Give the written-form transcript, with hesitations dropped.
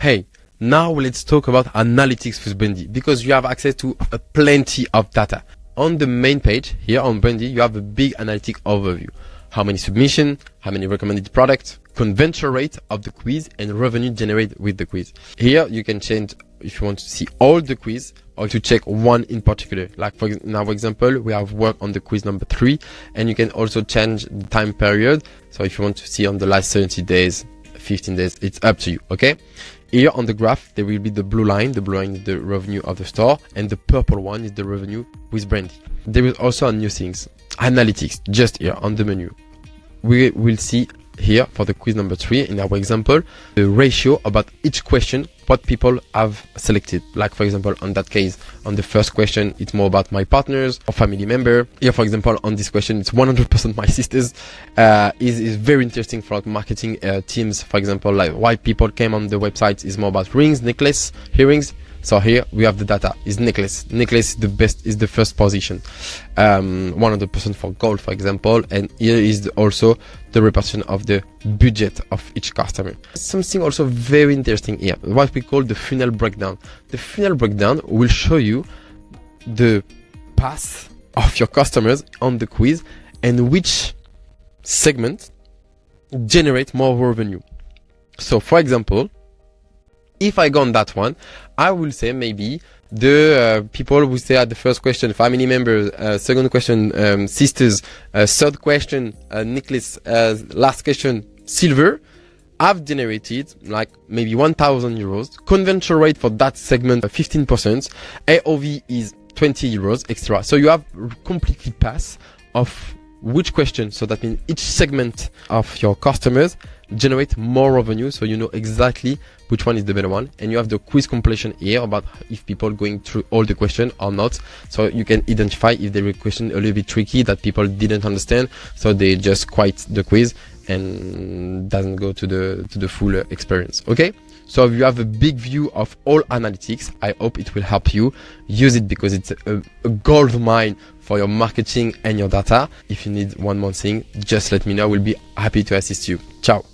Hey, now let's talk about analytics with Brandye, because you have access to plenty of data. On the main page here on Brandye, you have a big analytic overview. How many submissions, how many recommended products, conversion rate of the quiz, and revenue generated with the quiz. Here you can change if you want to see all the quiz or to check one in particular. Like in our example, we have worked on the quiz number 3, and you can also change the time period. So if you want to see on the last 70 days, 15 days, it's up to you, okay? Here on the graph, there will be the blue line. The blue line is the revenue of the store, and the purple one is the revenue with Brandye. There is also a new things, analytics, just here on the menu. We will see here for the quiz number 3 in our example, the ratio about each question, what people have selected. Like for example, on that case, on the first question, it's more about my partners or family member. Here, for example, on this question, it's 100% my sisters. Is very interesting for marketing teams. For example, like why people came on the website is more about rings, necklace, earrings. So here we have the data is necklace. Necklace is the best, is the first position. 100% for gold, for example. And here is also the repartition of the budget of each customer. Something also very interesting here, what we call the funnel breakdown. The funnel breakdown will show you the path of your customers on the quiz and which segment generate more revenue. So for example, if I go on that one, I will say maybe the people who say at the first question, family members, second question, sisters, third question, necklace, last question, silver, have generated like maybe 1,000 euros. Conversion rate for that segment, 15%. AOV is 20 euros extra. So you have completely pass of which question. So that means each segment of your customers generate more revenue, so you know exactly which one is the better one. And you have the quiz completion here about if people going through all the question or not, so you can identify if there is a question a little bit tricky that people didn't understand, so they just quit the quiz and doesn't go to the full experience. Okay, so you have a big view of all analytics. I hope it will help you. Use it because it's a gold mine for your marketing and your data. If you need one more thing, just let me know. I will be happy to assist you. Ciao.